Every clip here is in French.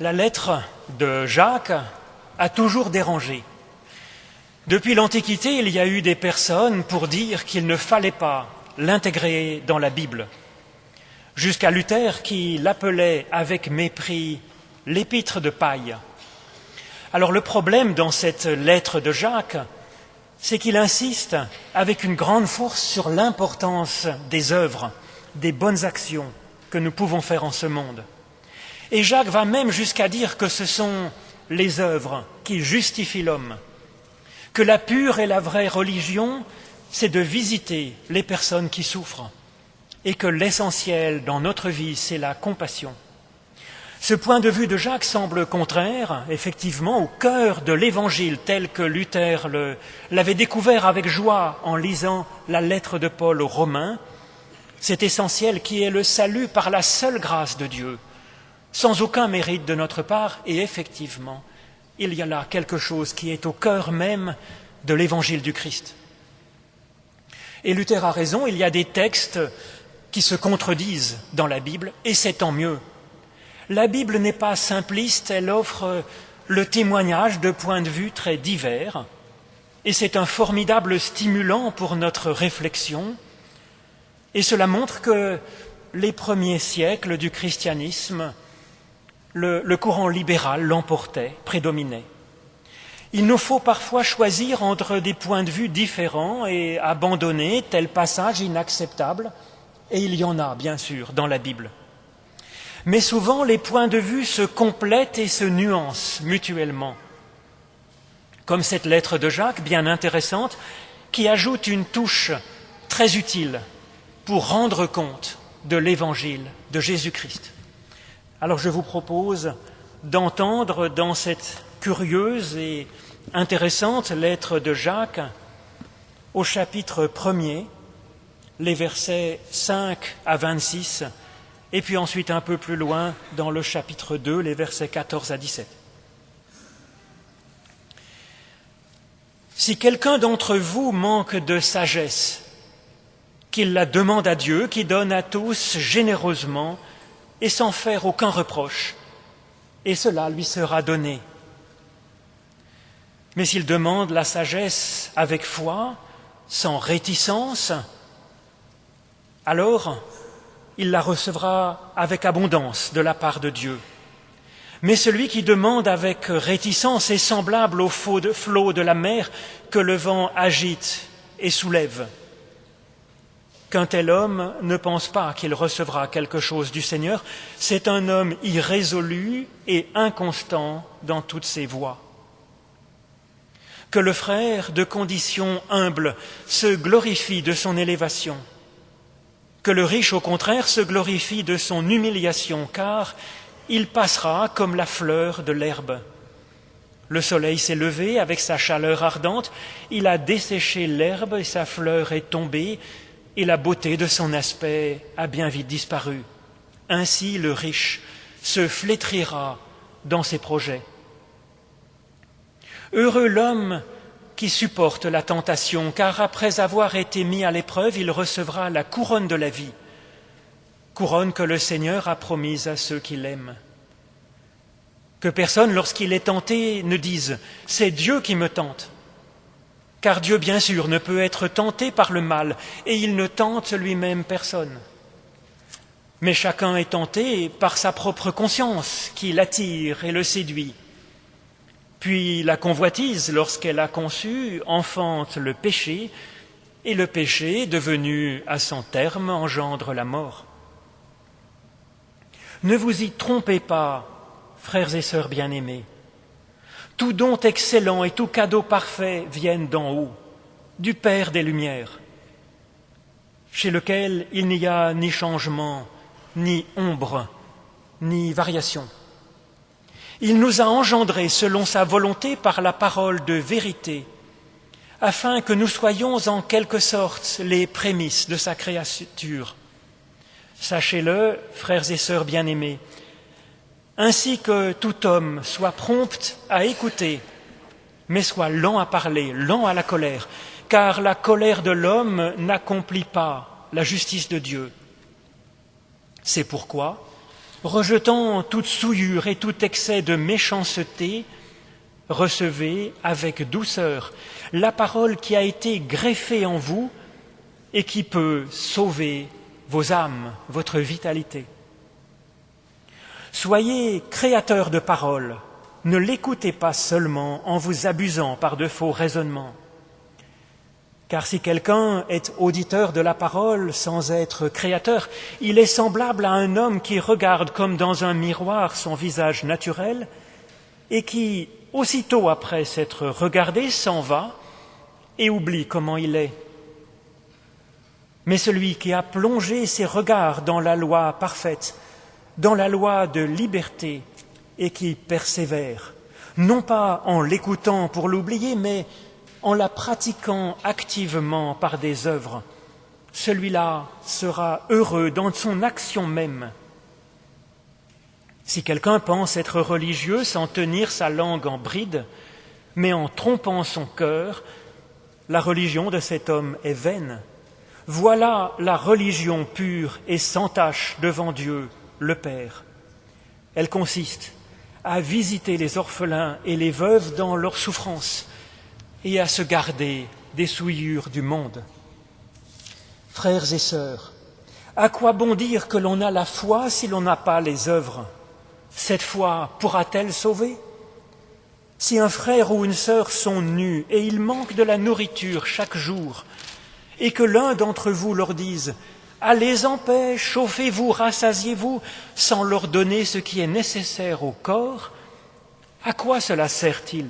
La lettre de Jacques a toujours dérangé. Depuis l'Antiquité, il y a eu des personnes pour dire qu'il ne fallait pas l'intégrer dans la Bible, jusqu'à Luther qui l'appelait avec mépris l'épître de paille. Alors le problème dans cette lettre de Jacques, c'est qu'il insiste avec une grande force sur l'importance des œuvres, des bonnes actions que nous pouvons faire en ce monde. Et Jacques va même jusqu'à dire que ce sont les œuvres qui justifient l'homme, que la pure et la vraie religion, c'est de visiter les personnes qui souffrent, et que l'essentiel dans notre vie, c'est la compassion. Ce point de vue de Jacques semble contraire, effectivement, au cœur de l'Évangile tel que Luther l'avait découvert avec joie en lisant la lettre de Paul aux Romains, cet essentiel qui est le salut par la seule grâce de Dieu, sans aucun mérite de notre part, et effectivement, il y a là quelque chose qui est au cœur même de l'Évangile du Christ. Et Luther a raison, il y a des textes qui se contredisent dans la Bible, et c'est tant mieux. La Bible n'est pas simpliste, elle offre le témoignage de points de vue très divers, et c'est un formidable stimulant pour notre réflexion, et cela montre que les premiers siècles du christianisme, le courant libéral l'emportait, prédominait. Il nous faut parfois choisir entre des points de vue différents et abandonner tel passage inacceptable, et il y en a, bien sûr, dans la Bible. Mais souvent, les points de vue se complètent et se nuancent mutuellement. Comme cette lettre de Jacques, bien intéressante, qui ajoute une touche très utile pour rendre compte de l'Évangile de Jésus-Christ. Alors je vous propose d'entendre dans cette curieuse et intéressante lettre de Jacques, au chapitre 1er, les versets 5 à 26, et puis ensuite un peu plus loin, dans le chapitre 2, les versets 14 à 17. Si quelqu'un d'entre vous manque de sagesse, qu'il la demande à Dieu, qui donne à tous généreusement et sans faire aucun reproche, et cela lui sera donné. Mais s'il demande la sagesse avec foi, sans réticence, alors il la recevra avec abondance de la part de Dieu. Mais celui qui demande avec réticence est semblable au flot de la mer que le vent agite et soulève. Qu'un tel homme ne pense pas qu'il recevra quelque chose du Seigneur, c'est un homme irrésolu et inconstant dans toutes ses voies. Que le frère de condition humble se glorifie de son élévation, que le riche, au contraire, se glorifie de son humiliation, car il passera comme la fleur de l'herbe. Le soleil s'est levé avec sa chaleur ardente, il a desséché l'herbe et sa fleur est tombée, et la beauté de son aspect a bien vite disparu. Ainsi le riche se flétrira dans ses projets. Heureux l'homme qui supporte la tentation, car après avoir été mis à l'épreuve, il recevra la couronne de la vie, couronne que le Seigneur a promise à ceux qui l'aiment. Que personne, lorsqu'il est tenté, ne dise « c'est Dieu qui me tente ». Car Dieu, bien sûr, ne peut être tenté par le mal, et il ne tente lui-même personne. Mais chacun est tenté par sa propre conscience, qui l'attire et le séduit. Puis la convoitise, lorsqu'elle a conçu, enfante le péché, et le péché, devenu à son terme, engendre la mort. Ne vous y trompez pas, frères et sœurs bien-aimés. Tout don excellent et tout cadeau parfait viennent d'en haut, du Père des Lumières, chez lequel il n'y a ni changement, ni ombre, ni variation. Il nous a engendrés selon sa volonté par la parole de vérité, afin que nous soyons en quelque sorte les prémices de sa créature. Sachez-le, frères et sœurs bien-aimés, ainsi que tout homme soit prompt à écouter, mais soit lent à parler, lent à la colère, car la colère de l'homme n'accomplit pas la justice de Dieu. C'est pourquoi Rejetant toute souillure et tout excès de méchanceté, recevez avec douceur la parole qui a été greffée en vous et qui peut sauver vos âmes, votre vitalité. Soyez créateurs de parole, ne l'écoutez pas seulement en vous abusant par de faux raisonnements. Car si quelqu'un est auditeur de la parole sans être créateur, il est semblable à un homme qui regarde comme dans un miroir son visage naturel et qui, aussitôt après s'être regardé, s'en va et oublie comment il est. Mais celui qui a plongé ses regards dans la loi parfaite, dans la loi de liberté, et qui persévère, non pas en l'écoutant pour l'oublier, mais en la pratiquant activement par des œuvres, celui-là sera heureux dans son action même. Si quelqu'un pense être religieux sans tenir sa langue en bride, mais en trompant son cœur, la religion de cet homme est vaine. Voilà la religion pure et sans tache devant Dieu, le Père. Elle consiste à visiter les orphelins et les veuves dans leur souffrance et à se garder des souillures du monde. Frères et sœurs, à quoi bon dire que l'on a la foi si l'on n'a pas les œuvres? Cette foi pourra-t-elle sauver? Si un frère ou une sœur sont nus et ils manquent de la nourriture chaque jour, et que l'un d'entre vous leur dise « Allez en paix, chauffez-vous, rassasiez-vous » sans leur donner ce qui est nécessaire au corps, à quoi cela sert-il?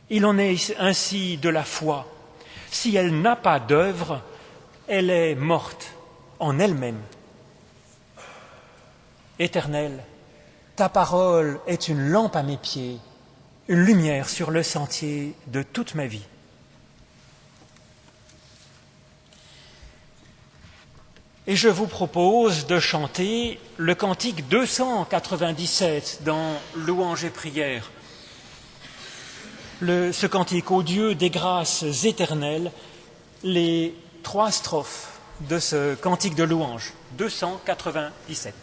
Il en est ainsi de la foi. Si elle n'a pas d'œuvre, elle est morte en elle-même. Éternel, ta parole est une lampe à mes pieds, une lumière sur le sentier de toute ma vie. Et je vous propose de chanter le cantique 297 dans Louanges et prières. Ce cantique au Dieu des grâces éternelles, les 3 strophes de ce cantique de louange, 297.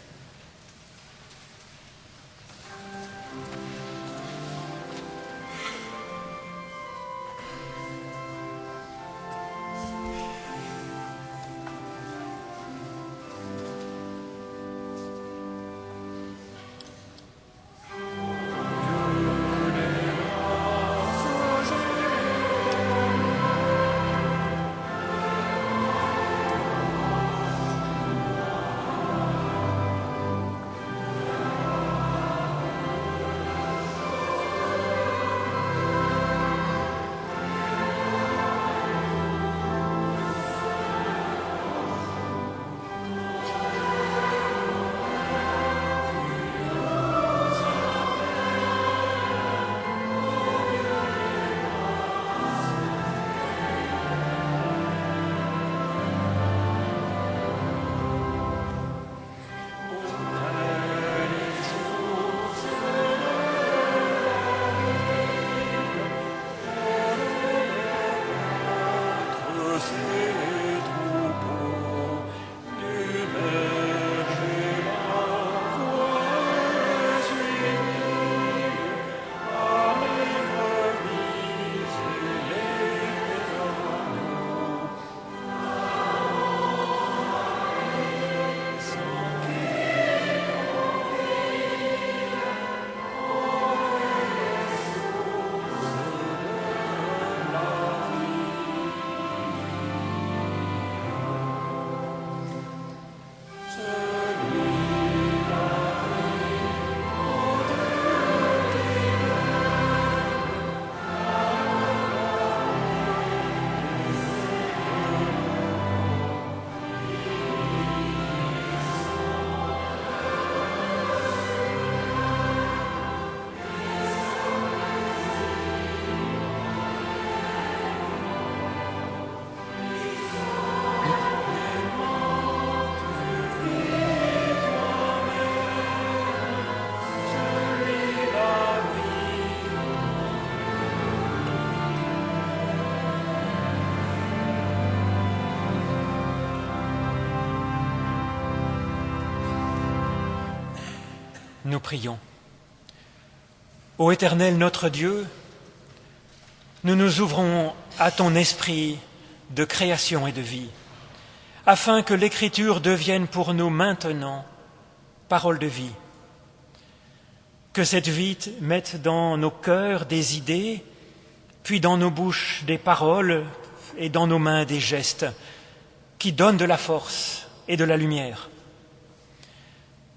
Nous prions. Ô Éternel notre Dieu, nous nous ouvrons à ton esprit de création et de vie, afin que l'Écriture devienne pour nous maintenant parole de vie. Que cette vie mette dans nos cœurs des idées, puis dans nos bouches des paroles et dans nos mains des gestes qui donnent de la force et de la lumière.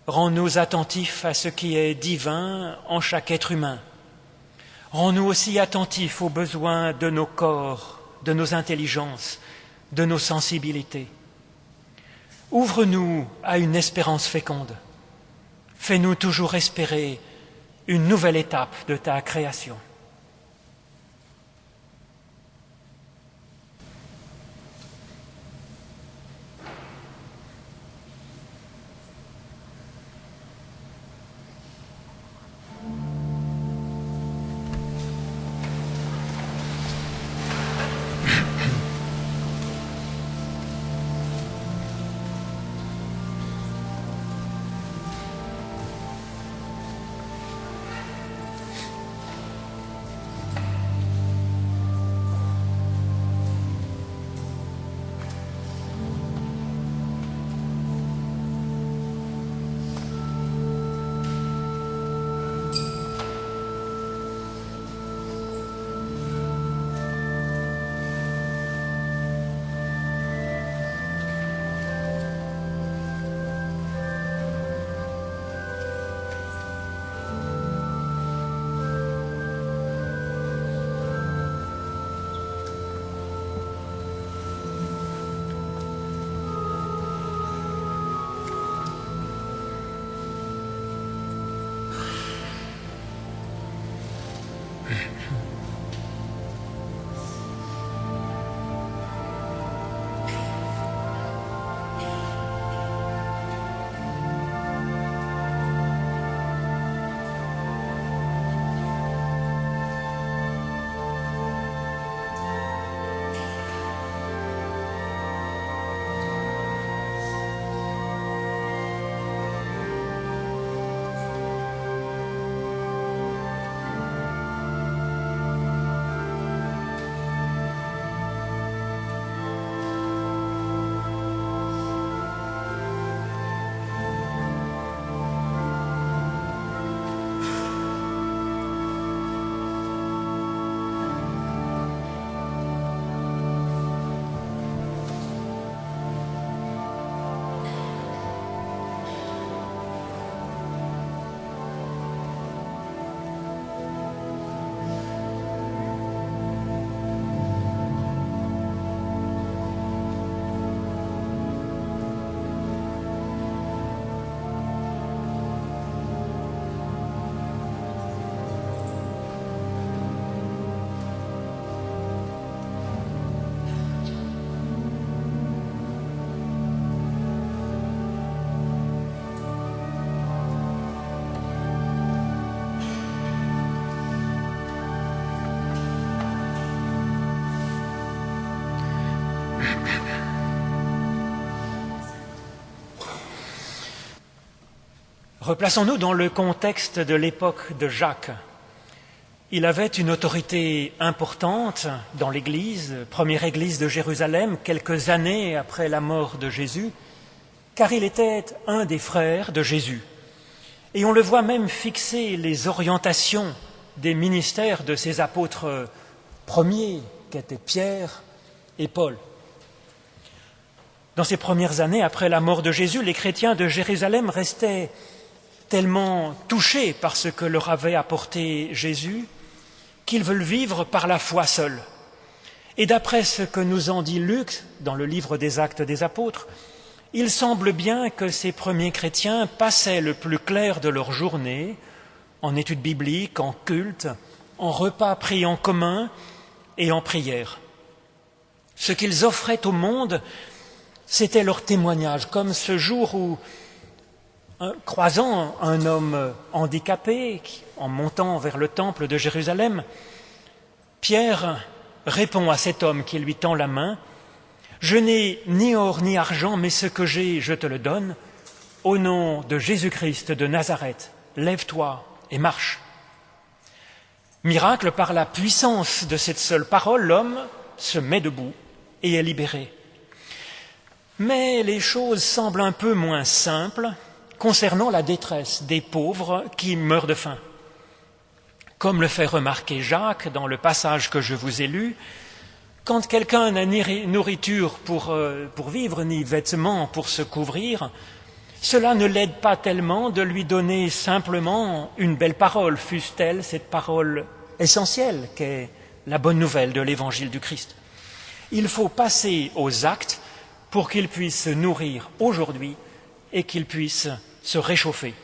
Rends-nous attentifs à ce qui est divin en chaque être humain. Rends-nous aussi attentifs aux besoins de nos corps, de nos intelligences, de nos sensibilités. Ouvre-nous à une espérance féconde. Fais-nous toujours espérer une nouvelle étape de ta création. Replaçons-nous dans le contexte de l'époque de Jacques. Il avait une autorité importante dans l'Église, première Église de Jérusalem, quelques années après la mort de Jésus, car il était un des frères de Jésus. Et on le voit même fixer les orientations des ministères de ses apôtres premiers, qu'étaient Pierre et Paul. Dans ces premières années, après la mort de Jésus, les chrétiens de Jérusalem restaient tellement touchés par ce que leur avait apporté Jésus qu'ils veulent vivre par la foi seule. Et d'après ce que nous en dit Luc dans le livre des Actes des Apôtres, il semble bien que ces premiers chrétiens passaient le plus clair de leur journée en études bibliques, en culte, en repas pris en commun et en prière. Ce qu'ils offraient au monde, c'était leur témoignage, comme ce jour où, croisant un homme handicapé en montant vers le temple de Jérusalem, Pierre répond à cet homme qui lui tend la main « Je n'ai ni or ni argent, mais ce que j'ai, je te le donne. Au nom de Jésus-Christ de Nazareth, lève-toi et marche. Miracle, par la puissance de cette seule parole, l'homme se met debout et est libéré. Mais les choses semblent un peu moins simples concernant la détresse des pauvres qui meurent de faim. Comme le fait remarquer Jacques dans le passage que je vous ai lu, quand quelqu'un n'a ni nourriture pour vivre, ni vêtements pour se couvrir, cela ne l'aide pas tellement de lui donner simplement une belle parole, fût-elle cette parole essentielle qu'est la bonne nouvelle de l'évangile du Christ. Il faut passer aux actes pour qu'il puisse se nourrir aujourd'hui et qu'il puisse se réchauffer.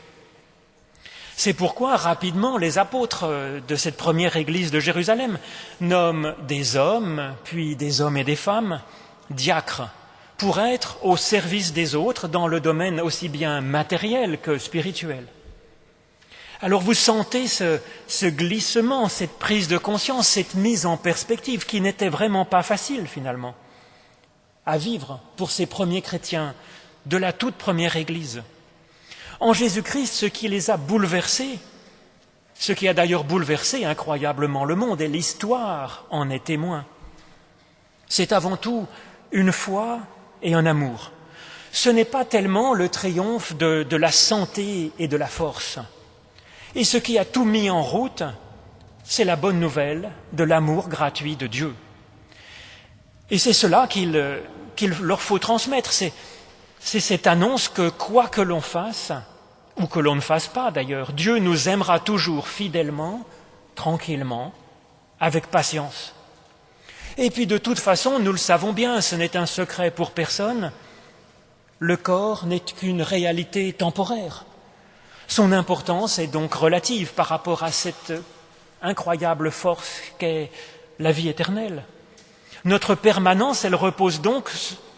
C'est pourquoi rapidement les apôtres de cette première église de Jérusalem nomment des hommes, puis des hommes et des femmes, diacres, pour être au service des autres dans le domaine aussi bien matériel que spirituel. Alors vous sentez ce glissement, cette prise de conscience, cette mise en perspective qui n'était vraiment pas facile finalement à vivre pour ces premiers chrétiens de la toute première Église. En Jésus-Christ, ce qui les a bouleversés, ce qui a d'ailleurs bouleversé incroyablement le monde, et l'histoire en est témoin, c'est avant tout une foi et un amour. Ce n'est pas tellement le triomphe de la santé et de la force. Et ce qui a tout mis en route, c'est la bonne nouvelle de l'amour gratuit de Dieu. Et c'est cela qu'il leur faut transmettre. C'est cette annonce que quoi que l'on fasse, ou que l'on ne fasse pas d'ailleurs, Dieu nous aimera toujours fidèlement, tranquillement, avec patience. Et puis de toute façon, nous le savons bien, ce n'est un secret pour personne, le corps n'est qu'une réalité temporaire. Son importance est donc relative par rapport à cette incroyable force qu'est la vie éternelle. Notre permanence, elle repose donc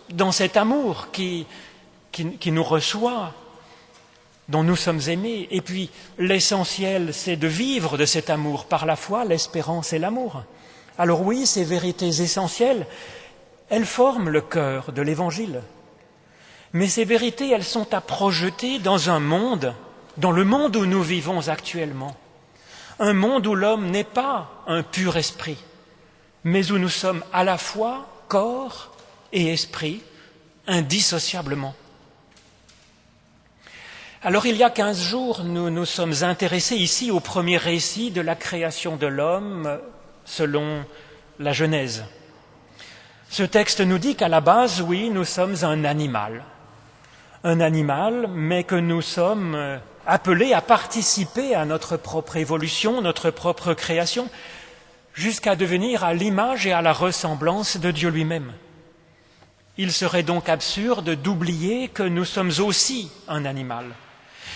dans cet amour qui nous reçoit, dont nous sommes aimés. Et puis, l'essentiel, c'est de vivre de cet amour par la foi, l'espérance et l'amour. Alors oui, ces vérités essentielles, elles forment le cœur de l'Évangile. Mais ces vérités, elles sont à projeter dans un monde, dans le monde où nous vivons actuellement. Un monde où l'homme n'est pas un pur esprit, mais où nous sommes à la fois corps et esprit, indissociablement. Alors il y a 15 jours, nous nous sommes intéressés ici au premier récit de la création de l'homme selon la Genèse. Ce texte nous dit qu'à la base, oui, nous sommes un animal, mais que nous sommes appelés à participer à notre propre évolution, notre propre création, jusqu'à devenir à l'image et à la ressemblance de Dieu lui-même. Il serait donc absurde d'oublier que nous sommes aussi un animal,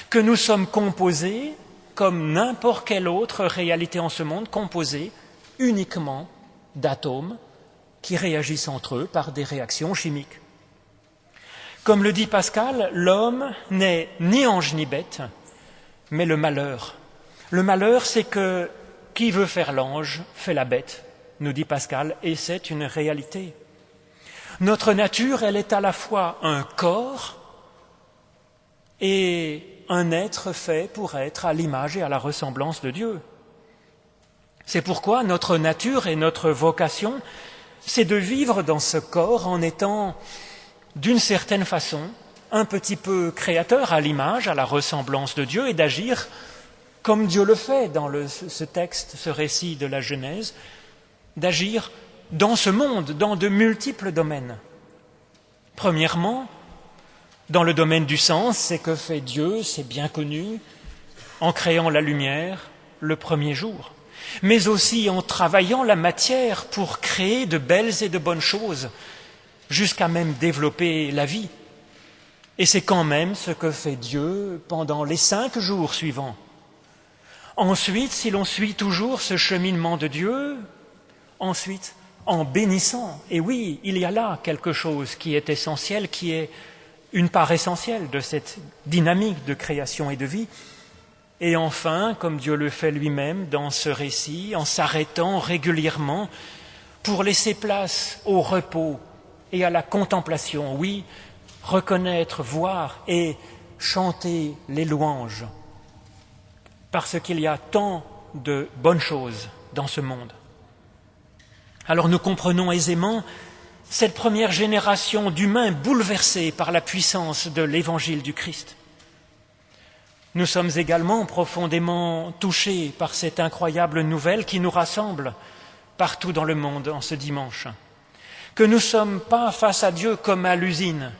que nous sommes composés, comme n'importe quelle autre réalité en ce monde, composés uniquement d'atomes qui réagissent entre eux par des réactions chimiques. Comme le dit Pascal, l'homme n'est ni ange ni bête, mais le malheur. Le malheur, c'est que qui veut faire l'ange fait la bête, nous dit Pascal, et c'est une réalité. Notre nature, elle est à la fois un corps et un être fait pour être à l'image et à la ressemblance de Dieu. C'est pourquoi notre nature et notre vocation, c'est de vivre dans ce corps en étant, d'une certaine façon, un petit peu créateur à l'image, à la ressemblance de Dieu, et d'agir comme Dieu le fait dans ce texte, ce récit de la Genèse, d'agir dans ce monde, dans de multiples domaines. Premièrement, dans le domaine du sens, c'est que fait Dieu, c'est bien connu, en créant la lumière le premier jour, mais aussi en travaillant la matière pour créer de belles et de bonnes choses, jusqu'à même développer la vie. Et c'est quand même ce que fait Dieu pendant les 5 jours suivants. Ensuite, si l'on suit toujours ce cheminement de Dieu, ensuite, en bénissant, et oui, il y a là quelque chose qui est essentiel, qui est une part essentielle de cette dynamique de création et de vie. Et enfin, comme Dieu le fait lui-même dans ce récit, en s'arrêtant régulièrement pour laisser place au repos et à la contemplation, oui, reconnaître, voir et chanter les louanges parce qu'il y a tant de bonnes choses dans ce monde. Alors nous comprenons aisément cette première génération d'humains bouleversés par la puissance de l'évangile du Christ. Nous sommes également profondément touchés par cette incroyable nouvelle qui nous rassemble partout dans le monde en ce dimanche. Que nous ne sommes pas face à Dieu comme à l'usine,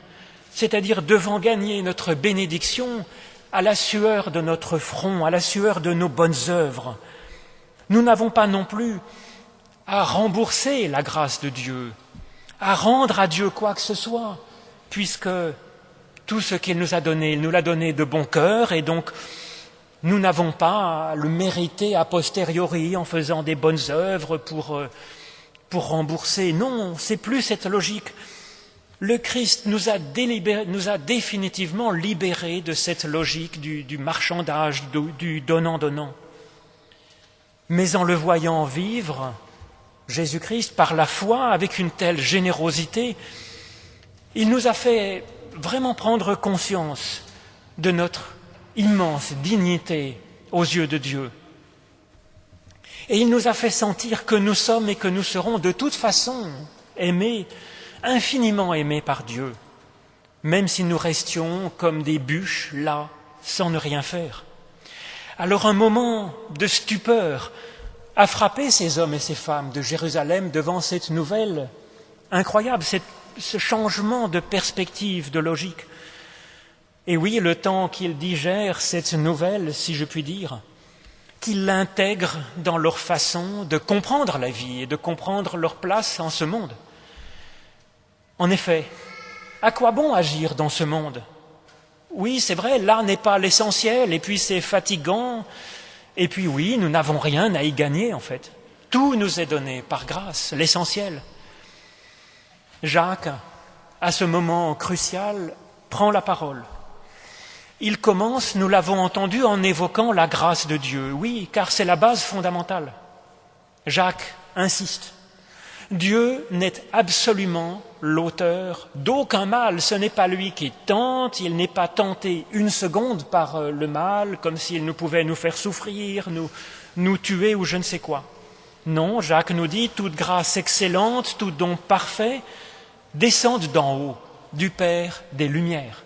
c'est-à-dire devant gagner notre bénédiction à la sueur de notre front, à la sueur de nos bonnes œuvres. Nous n'avons pas non plus à rembourser la grâce de Dieu, à rendre à Dieu quoi que ce soit, puisque tout ce qu'il nous a donné, il nous l'a donné de bon cœur, et donc nous n'avons pas à le mériter a posteriori en faisant des bonnes œuvres pour rembourser. Non, c'est plus cette logique. Le Christ nous a définitivement libérés de cette logique du marchandage, du donnant-donnant. Mais en le voyant vivre, Jésus-Christ, par la foi, avec une telle générosité, il nous a fait vraiment prendre conscience de notre immense dignité aux yeux de Dieu. Et il nous a fait sentir que nous sommes et que nous serons de toute façon aimés, infiniment aimés par Dieu, même si nous restions comme des bûches là, sans ne rien faire. Alors un moment de stupeur a frappé ces hommes et ces femmes de Jérusalem devant cette nouvelle incroyable, ce changement de perspective, de logique. Et oui, le temps qu'ils digèrent cette nouvelle, si je puis dire, qu'ils l'intègrent dans leur façon de comprendre la vie et de comprendre leur place en ce monde. En effet, à quoi bon agir dans ce monde? Oui, c'est vrai, là n'est pas l'essentiel, et puis c'est fatigant, et puis oui, nous n'avons rien à y gagner en fait. Tout nous est donné par grâce, l'essentiel. Jacques, à ce moment crucial, prend la parole. Il commence, nous l'avons entendu, en évoquant la grâce de Dieu. Oui, car c'est la base fondamentale. Jacques insiste. Dieu n'est absolument l'auteur d'aucun mal. Ce n'est pas lui qui tente, il n'est pas tenté une seconde par le mal, comme s'il nous pouvait nous faire souffrir, nous tuer ou je ne sais quoi. Non, Jacques nous dit, toute grâce excellente, tout don parfait, descendent d'en haut, du Père des Lumières.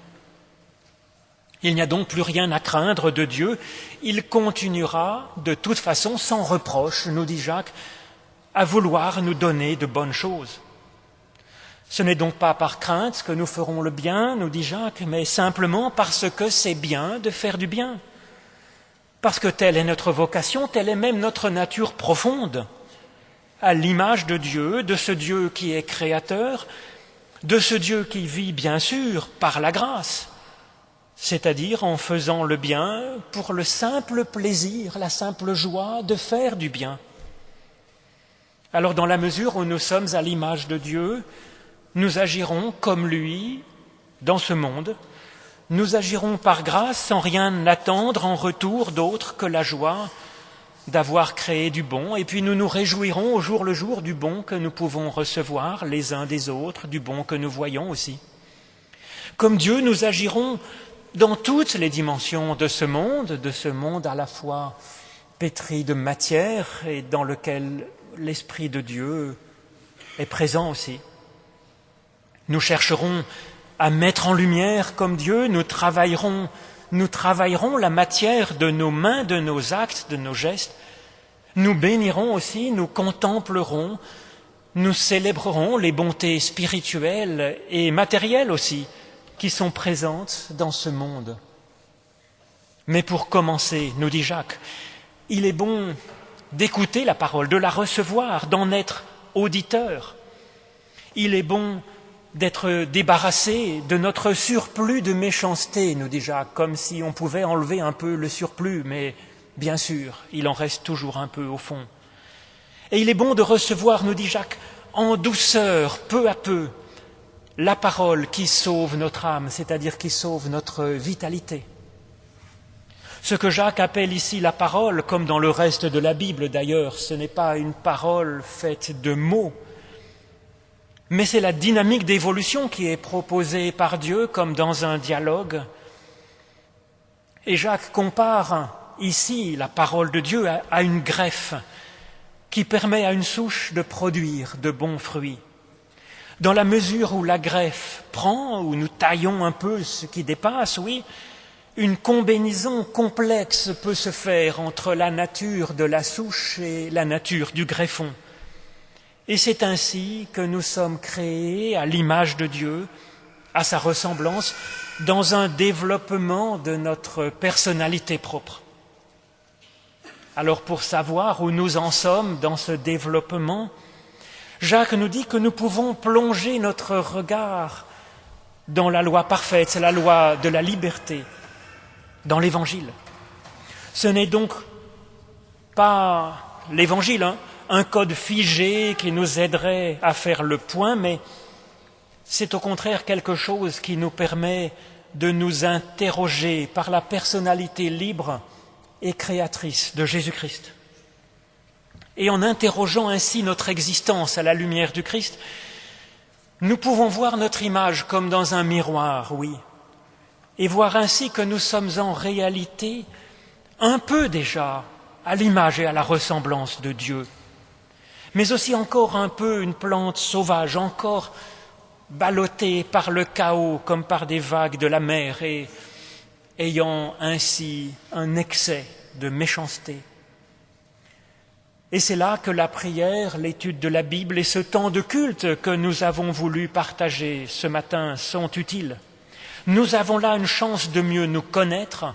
Il n'y a donc plus rien à craindre de Dieu. Il continuera de toute façon, sans reproche, nous dit Jacques, à vouloir nous donner de bonnes choses. Ce n'est donc pas par crainte que nous ferons le bien, nous dit Jacques, mais simplement parce que c'est bien de faire du bien. Parce que telle est notre vocation, telle est même notre nature profonde, à l'image de Dieu, de ce Dieu qui est créateur, de ce Dieu qui vit bien sûr par la grâce, c'est-à-dire en faisant le bien pour le simple plaisir, la simple joie de faire du bien. Alors dans la mesure où nous sommes à l'image de Dieu, nous agirons comme lui dans ce monde, nous agirons par grâce sans rien attendre en retour d'autre que la joie d'avoir créé du bon, et puis nous nous réjouirons au jour le jour du bon que nous pouvons recevoir les uns des autres, du bon que nous voyons aussi. Comme Dieu, nous agirons dans toutes les dimensions de ce monde à la fois pétri de matière et dans lequel l'Esprit de Dieu est présent aussi. Nous chercherons à mettre en lumière comme Dieu, nous travaillerons la matière de nos mains, de nos actes, de nos gestes. Nous bénirons aussi, nous contemplerons, nous célébrerons les bontés spirituelles et matérielles aussi qui sont présentes dans ce monde. Mais pour commencer, nous dit Jacques, il est bon d'écouter la parole, de la recevoir, d'en être auditeur. Il est bon d'être débarrassé de notre surplus de méchanceté, nous dit Jacques, comme si on pouvait enlever un peu le surplus, mais bien sûr, il en reste toujours un peu au fond. Et il est bon de recevoir, nous dit Jacques, en douceur, peu à peu, la parole qui sauve notre âme, c'est-à-dire qui sauve notre vitalité. Ce que Jacques appelle ici la parole, comme dans le reste de la Bible d'ailleurs, ce n'est pas une parole faite de mots, mais c'est la dynamique d'évolution qui est proposée par Dieu comme dans un dialogue. Et Jacques compare ici la parole de Dieu a une greffe qui permet à une souche de produire de bons fruits. Dans la mesure où la greffe prend, où nous taillons un peu ce qui dépasse, oui, une combinaison complexe peut se faire entre la nature de la souche et la nature du greffon. Et c'est ainsi que nous sommes créés à l'image de Dieu, à sa ressemblance, dans un développement de notre personnalité propre. Alors pour savoir où nous en sommes dans ce développement, Jacques nous dit que nous pouvons plonger notre regard dans la loi parfaite, c'est la loi de la liberté, dans l'Évangile. Ce n'est donc pas l'Évangile, un code figé qui nous aiderait à faire le point, mais c'est au contraire quelque chose qui nous permet de nous interroger par la personnalité libre et créatrice de Jésus-Christ. Et en interrogeant ainsi notre existence à la lumière du Christ, nous pouvons voir notre image comme dans un miroir, oui, et voir ainsi que nous sommes en réalité un peu déjà à l'image et à la ressemblance de Dieu, mais aussi encore un peu une plante sauvage, encore ballottée par le chaos comme par des vagues de la mer et ayant ainsi un excès de méchanceté. Et c'est là que la prière, l'étude de la Bible et ce temps de culte que nous avons voulu partager ce matin sont utiles. Nous avons là une chance de mieux nous connaître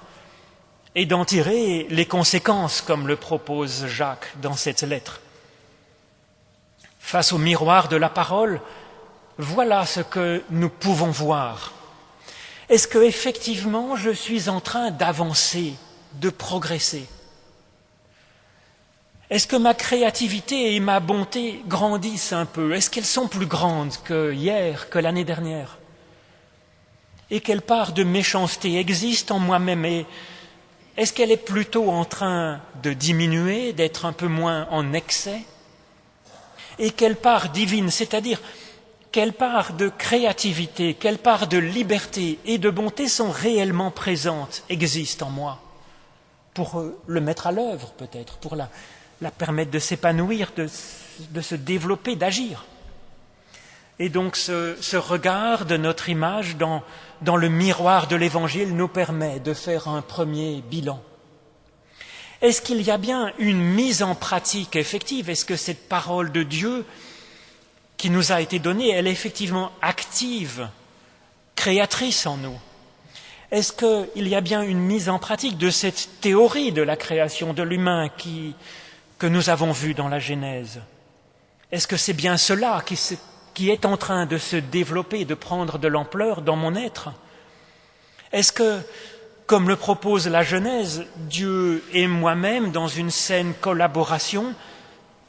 et d'en tirer les conséquences, comme le propose Jacques dans cette lettre. Face au miroir de la parole, voilà ce que nous pouvons voir. Est-ce que effectivement je suis en train d'avancer, de progresser ? Est-ce que ma créativité et ma bonté grandissent un peu ? Est-ce qu'elles sont plus grandes que hier, que l'année dernière ? Et quelle part de méchanceté existe en moi-même ? Et est-ce qu'elle est plutôt en train de diminuer, d'être un peu moins en excès ? Et quelle part divine, c'est-à-dire quelle part de créativité, quelle part de liberté et de bonté sont réellement présentes, existent en moi, pour le mettre à l'œuvre peut-être, pour la permettre de s'épanouir, de se développer, d'agir. Et donc ce regard de notre image dans le miroir de l'Évangile nous permet de faire un premier bilan. Est-ce qu'il y a bien une mise en pratique effective ? Est-ce que cette parole de Dieu qui nous a été donnée, elle est effectivement active, créatrice en nous ? Est-ce qu'il y a bien une mise en pratique de cette théorie de la création de l'humain que nous avons vue dans la Genèse ? Est-ce que c'est bien cela qui est en train de se développer, de prendre de l'ampleur dans mon être ? Est-ce que, comme le propose la Genèse, Dieu et moi-même, dans une saine collaboration,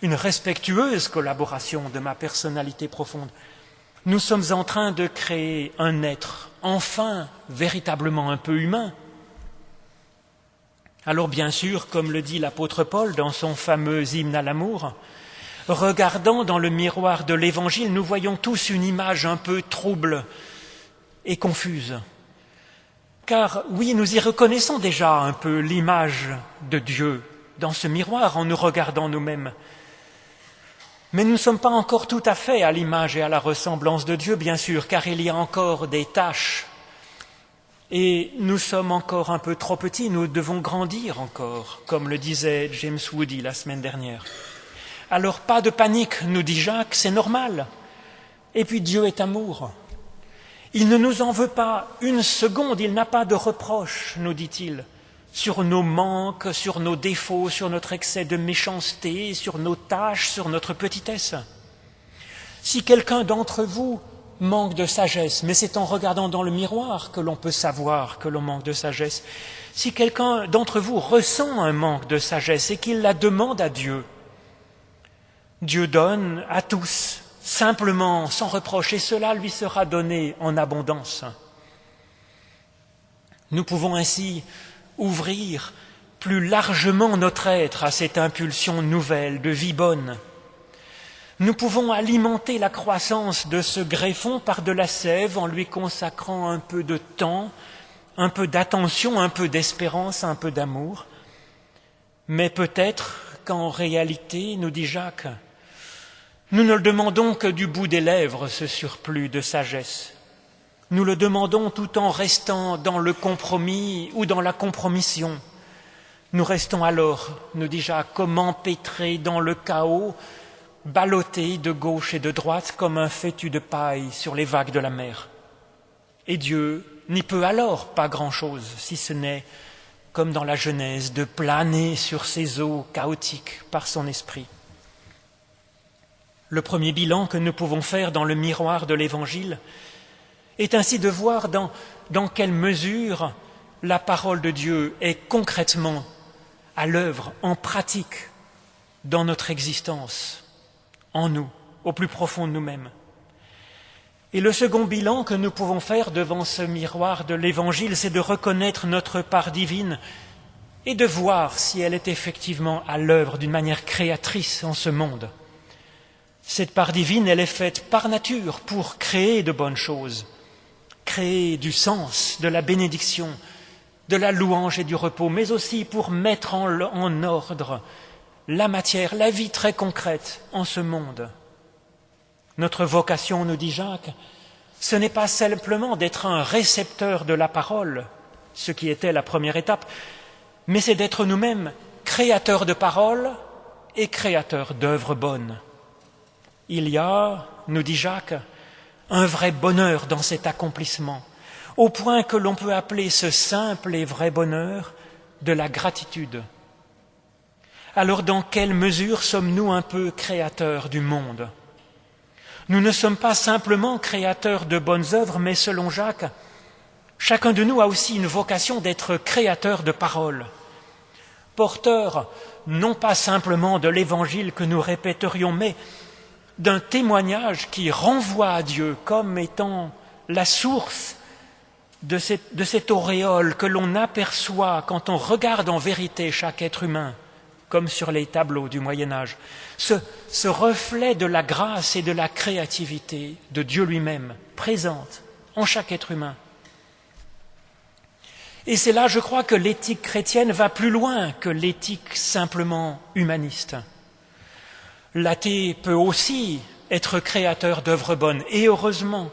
une respectueuse collaboration de ma personnalité profonde, nous sommes en train de créer un être, enfin, véritablement un peu humain ? Alors bien sûr, comme le dit l'apôtre Paul dans son fameux hymne à l'amour, regardant dans le miroir de l'Évangile, nous voyons tous une image un peu trouble et confuse. Car oui, nous y reconnaissons déjà un peu l'image de Dieu dans ce miroir en nous regardant nous-mêmes. Mais nous ne sommes pas encore tout à fait à l'image et à la ressemblance de Dieu, bien sûr, car il y a encore des tâches. Et nous sommes encore un peu trop petits, nous devons grandir encore, comme le disait James Woody la semaine dernière. Alors pas de panique, nous dit Jacques, c'est normal. Et puis Dieu est amour. Il ne nous en veut pas une seconde, il n'a pas de reproche, nous dit-il, sur nos manques, sur nos défauts, sur notre excès de méchanceté, sur nos tâches, sur notre petitesse. Si quelqu'un d'entre vous manque de sagesse, mais c'est en regardant dans le miroir que l'on peut savoir que l'on manque de sagesse, si quelqu'un d'entre vous ressent un manque de sagesse et qu'il la demande à Dieu, Dieu donne à tous, simplement, sans reproche, et cela lui sera donné en abondance. Nous pouvons ainsi ouvrir plus largement notre être à cette impulsion nouvelle de vie bonne. Nous pouvons alimenter la croissance de ce greffon par de la sève en lui consacrant un peu de temps, un peu d'attention, un peu d'espérance, un peu d'amour. Mais peut-être qu'en réalité, nous dit Jacques, nous ne le demandons que du bout des lèvres, ce surplus de sagesse. Nous le demandons tout en restant dans le compromis ou dans la compromission. Nous restons alors, nous dit Jacques, comme empêtrés dans le chaos, ballottés de gauche et de droite comme un fétu de paille sur les vagues de la mer. Et Dieu n'y peut alors pas grand-chose, si ce n'est, comme dans la Genèse, de planer sur ces eaux chaotiques par son esprit. Le premier bilan que nous pouvons faire dans le miroir de l'Évangile est ainsi de voir dans quelle mesure la parole de Dieu est concrètement à l'œuvre, en pratique, dans notre existence, en nous, au plus profond de nous-mêmes. Et le second bilan que nous pouvons faire devant ce miroir de l'Évangile, c'est de reconnaître notre part divine et de voir si elle est effectivement à l'œuvre d'une manière créatrice en ce monde. Cette part divine, elle est faite par nature pour créer de bonnes choses, créer du sens, de la bénédiction, de la louange et du repos, mais aussi pour mettre en ordre la matière, la vie très concrète en ce monde. Notre vocation, nous dit Jacques, ce n'est pas simplement d'être un récepteur de la parole, ce qui était la première étape, mais c'est d'être nous-mêmes créateurs de paroles et créateurs d'œuvres bonnes. Il y a, nous dit Jacques, un vrai bonheur dans cet accomplissement, au point que l'on peut appeler ce simple et vrai bonheur de la gratitude. Alors dans quelle mesure sommes-nous un peu créateurs du monde ? Nous ne sommes pas simplement créateurs de bonnes œuvres, mais selon Jacques, chacun de nous a aussi une vocation d'être créateur de paroles, porteur non pas simplement de l'évangile que nous répéterions, mais d'un témoignage qui renvoie à Dieu comme étant la source de cette auréole que l'on aperçoit quand on regarde en vérité chaque être humain, comme sur les tableaux du Moyen-Âge, ce reflet de la grâce et de la créativité de Dieu lui-même, présente en chaque être humain. Et c'est là, je crois, que l'éthique chrétienne va plus loin que l'éthique simplement humaniste. L'athée peut aussi être créateur d'œuvres bonnes, et heureusement,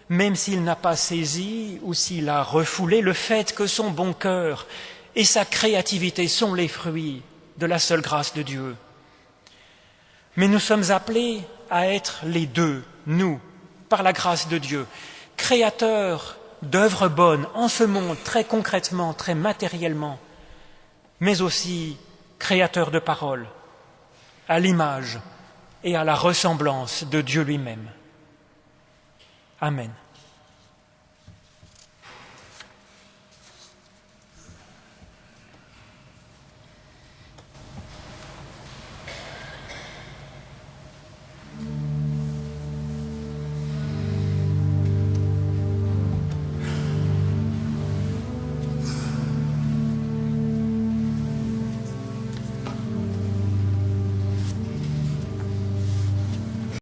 même s'il n'a pas saisi ou s'il a refoulé le fait que son bon cœur et sa créativité sont les fruits de la seule grâce de Dieu. Mais nous sommes appelés à être les deux, nous, par la grâce de Dieu, créateurs d'œuvres bonnes en ce monde, très concrètement, très matériellement, mais aussi créateurs de paroles, à l'image et à la ressemblance de Dieu lui-même. Amen.